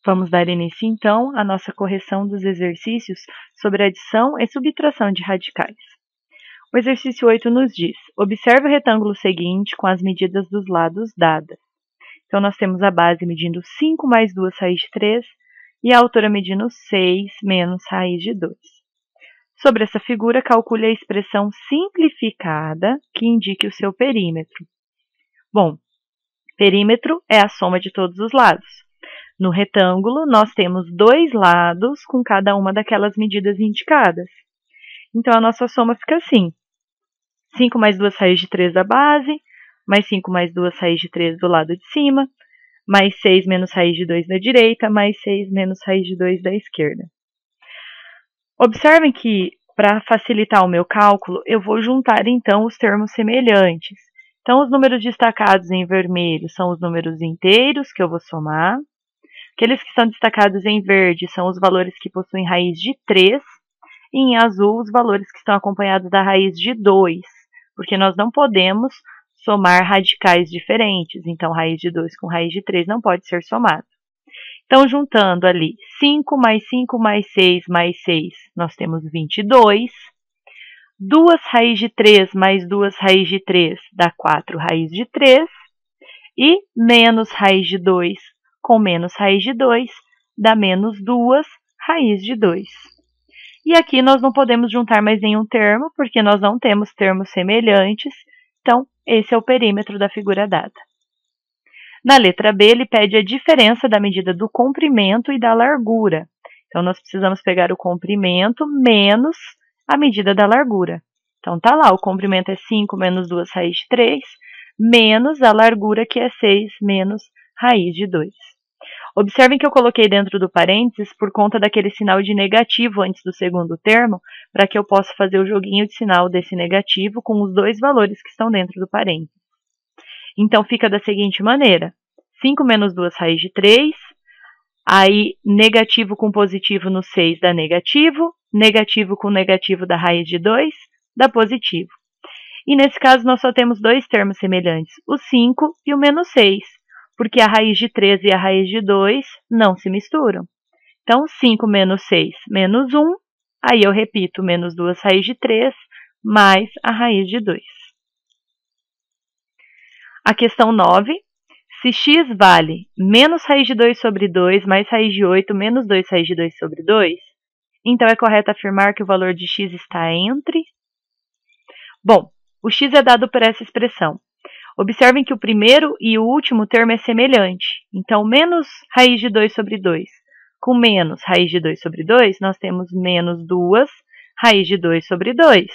Vamos dar início, então, à nossa correção dos exercícios sobre adição e subtração de radicais. O exercício 8 nos diz: observe o retângulo seguinte com as medidas dos lados dadas. Então, nós temos a base medindo 5 mais 2 raiz de 3 e a altura medindo 6 menos raiz de 2. Sobre essa figura, calcule a expressão simplificada que indique o seu perímetro. Bom, perímetro é a soma de todos os lados. No retângulo, nós temos dois lados com cada uma daquelas medidas indicadas. Então, a nossa soma fica assim: 5 mais 2 raiz de 3 da base, mais 5 mais 2 raiz de 3 do lado de cima, mais 6 menos raiz de 2 da direita, mais 6 menos raiz de 2 da esquerda. Observem que, para facilitar o meu cálculo, eu vou juntar, então, os termos semelhantes. Então, os números destacados em vermelho são os números inteiros que eu vou somar. Aqueles que são destacados em verde são os valores que possuem raiz de 3. E em azul, os valores que estão acompanhados da raiz de 2. Porque nós não podemos somar radicais diferentes. Então, raiz de 2 com raiz de 3 não pode ser somado. Então, juntando ali 5 mais 5 mais 6 mais 6, nós temos 22. 2 raiz de 3 mais 2 raiz de 3 dá 4 raiz de 3. E menos raiz de 2 com menos raiz de 2 dá menos 2 raiz de 2. E aqui nós não podemos juntar mais nenhum termo, porque nós não temos termos semelhantes. Então, esse é o perímetro da figura dada. Na letra B, ele pede a diferença da medida do comprimento e da largura. Então, nós precisamos pegar o comprimento menos a medida da largura. Então, tá lá, o comprimento é 5 menos 2 raiz de 3, menos a largura, que é 6 menos raiz de 2. Observem que eu coloquei dentro do parênteses por conta daquele sinal de negativo antes do segundo termo, para que eu possa fazer o joguinho de sinal desse negativo com os dois valores que estão dentro do parênteses. Então, fica da seguinte maneira: 5 menos 2 raiz de 3, aí negativo com positivo no 6 dá negativo, negativo com negativo da raiz de 2 dá positivo. E nesse caso, nós só temos dois termos semelhantes, o 5 e o menos 6, porque a raiz de 3 e a raiz de 2 não se misturam. Então, 5 menos 6 menos 1, aí eu repito, menos 2 raiz de 3 mais a raiz de 2. A questão 9, se x vale menos raiz de 2 sobre 2 mais raiz de 8 menos 2 raiz de 2 sobre 2, então é correto afirmar que o valor de x está entre... Bom, o x é dado por essa expressão. Observem que o primeiro e o último termo é semelhante. Então, menos raiz de 2 sobre 2 com menos raiz de 2 sobre 2, nós temos menos 2 raiz de 2 sobre 2.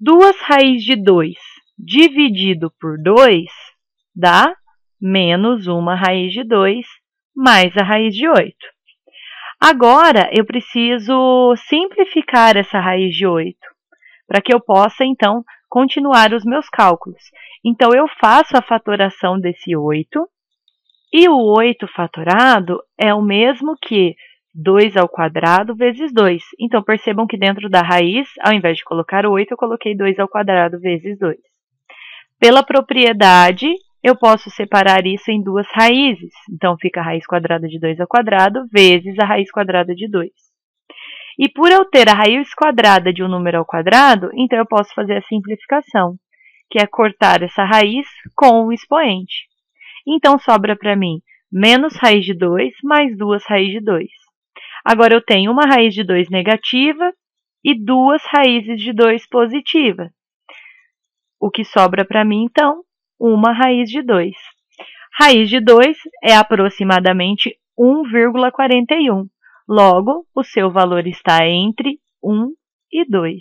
2 raiz de 2 dividido por 2 dá menos 1 raiz de 2 mais a raiz de 8. Agora, eu preciso simplificar essa raiz de 8, para que eu possa, então, continuar os meus cálculos. Então, eu faço a fatoração desse 8, e o 8 fatorado é o mesmo que 2 ao quadrado vezes 2. Então, percebam que dentro da raiz, ao invés de colocar 8, eu coloquei 2 ao quadrado vezes 2. Pela propriedade, eu posso separar isso em duas raízes. Então, fica a raiz quadrada de 2 ao quadrado vezes a raiz quadrada de 2. E por eu ter a raiz quadrada de um número ao quadrado, então eu posso fazer a simplificação, que é cortar essa raiz com o expoente. Então, sobra para mim menos raiz de 2 mais 2 raiz de 2. Agora, eu tenho uma raiz de 2 negativa e duas raízes de 2 positiva. O que sobra para mim, então, uma raiz de 2. Raiz de 2 é aproximadamente 1,41. Logo, o seu valor está entre 1 e 2.